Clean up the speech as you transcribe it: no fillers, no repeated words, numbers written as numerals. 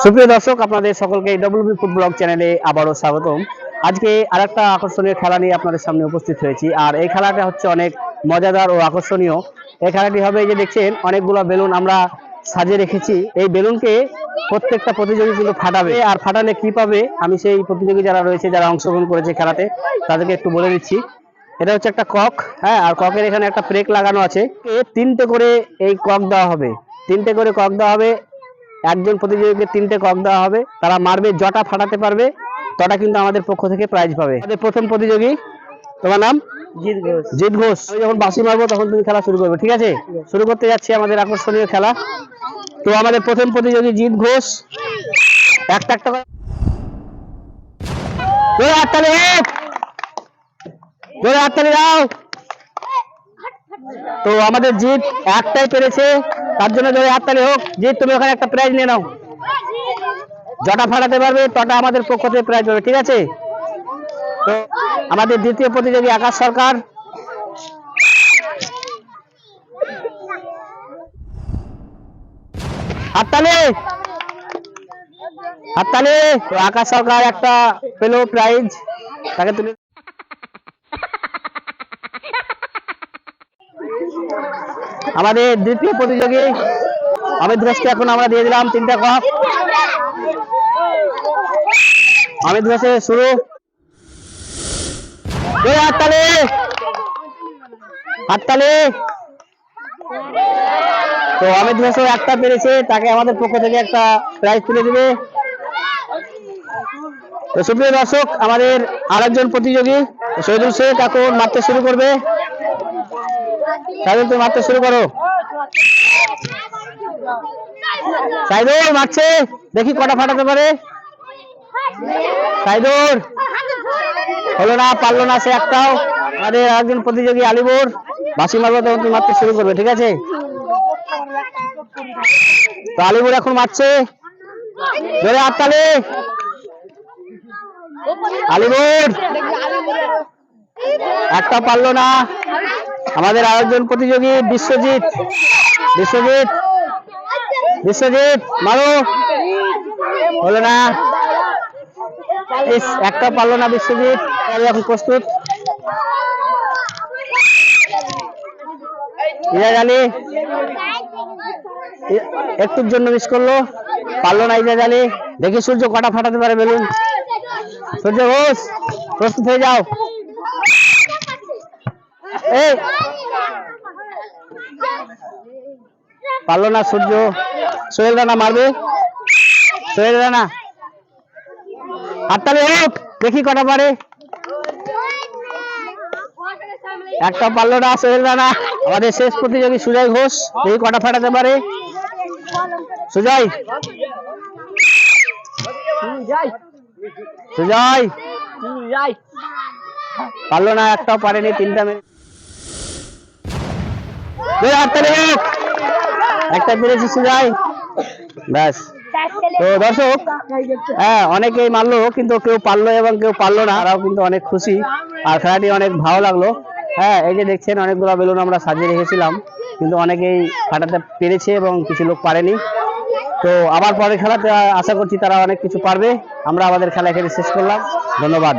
সুপ্রিয় দর্শক, আপনাদের সকলকে ডব্লিউবি ফুড ব্লগ চ্যানেলে আবারও স্বাগতম। আজকে আরেকটা আকর্ষণীয় খেলা নিয়ে আপনাদের সামনে উপস্থিত হয়েছি। আর এই খেলাটা হচ্ছে অনেক মজাদার ও আকর্ষণীয়। এই খেলাটি হবে, এই যে দেখছেন অনেকগুলো বেলুন আমরা সাজিয়ে রেখেছি। এই বেলুনকে প্রত্যেকটা প্রতিযোগী কিন্তু ফাটাবে, আর ফাটালে কি পাবে আমি সেই প্রতিযোগী যারা রয়েছে, যারা অংশগ্রহণ করেছে খেলাতে, তাদেরকে একটু বলে দিচ্ছি। এটা হচ্ছে একটা কক, হ্যাঁ, আর ককের এখানে একটা ব্রেক লাগানো আছে। তিনটে করে এই কক দেওয়া হবে, তিনটে করে কক দেওয়া হবে। একজন প্রতিযোগীকে তিনটে কক দেওয়া হবে, তারা মারবে, জটা ফাটাতে পারবে, তটা কিন্তু আমাদের পক্ষ থেকে প্রাইজ পাবে। আমাদের প্রথম প্রতিযোগী, তোমার নাম? জিৎ ঘোষ। জিৎ ঘোষ, আমি যখন বাঁশি মারবো তখন তুমি খেলা শুরু করবে, ঠিক আছে? শুরু করতে যাচ্ছি আমাদের আকর্ষণীয় খেলা। তো আমাদের প্রথম প্রতিযোগী জিৎ ঘোষ, একটা একটা করে হাততালি হোক, জোরে হাততালি দাও। তো আমাদের জিৎ একটাই পেরেছে, তার জন্য জোরে হাততালি হোক। জিৎ, তুমি ওখানে একটা প্রাইজ নিয়ে নাও। জটা ফাটাতে পারবে, তটা আমাদের পক্ষ থেকে প্রাইজ পাবে, ঠিক আছে? তো আমাদের দ্বিতীয় প্রতিযোগী আকাশ সরকার, হাততালি হাততালি। তো আকাশ সরকার একটা পেলো প্রাইজ, তাকে তুলে। আমাদের দ্বিতীয় প্রতিযোগী অমিত ঘোষকে এখন আমরা দিয়ে দিলাম তিনটা কক। অমিত ঘোষের শুরু, হাততালি হাততালি। তো অমিত ঘোষও একটা পেরেছে, তাকে আমাদের পক্ষ থেকে একটা প্রাইজ তুলে দিবে। তো সুপ্রিয় দর্শক, আমাদের আরেকজন প্রতিযোগী শহীদুল শেখ এখন মারতে শুরু করবে। তাহলে তুমি মারতে শুরু করো। সাইদুল মারছে, দেখি কটা ফাটাতে পারে। সাইদুল হলো না, পারলো না সে একটাও। আমাদের আরেকজন প্রতিযোগী আলিপুর, বাঁশি মারবো তখন তুমি মারতে শুরু করবে, ঠিক আছে? তো আলিপুর এখন মারছে, জোরে হাততালি। আলিপুর একটা পারলো না। আমাদের আরেকজন প্রতিযোগী বিশ্বজিৎ, বিশ্বজিৎ বিশ্বজিৎ মারো, হলো না, একটা পারলো না বিশ্বজিৎ। এখন প্রস্তুত ইজাজ আলী, একটুর জন্য মিস করলো, পারলো না ইজাজ আলী। দেখি সূর্য কটা ফাটাতে পারে বেলুন। সূর্য ঘোষ, প্রস্তুত হয়ে যাও। এই পারলো না সূর্য। সোহেল রানা মারবে, সোহেল রানা, হাততালি হোক, দেখি কটা পারে। একটা পারলো না সোহেল রানা। আমাদের শেষ প্রতিযোগী সুজয় ঘোষ, দেখি কটা ফাটাতে পারে। সুজয়, সুজয় পারলো না, একটাও পারেনি, তিনটা মিনিট। একটা পেরেছি সুজয়, ব্যাস। তো দর্শক, হ্যাঁ, অনেকেই মারলো, কিন্তু কেউ পারলো এবং কেউ পারলো না, তারাও কিন্তু অনেক খুশি। আর খেলাটি অনেক ভালো লাগলো। হ্যাঁ, এই যে দেখছেন অনেকগুলো বেলুন আমরা সাজিয়ে রেখেছিলাম, কিন্তু অনেকেই ফাটাতে পেরেছে এবং কিছু লোক পারেনি। তো আবার পরে খেলাতে আশা করছি তারা অনেক কিছু পারবে। আমরা আমাদের খেলা এখানে শেষ করলাম, ধন্যবাদ।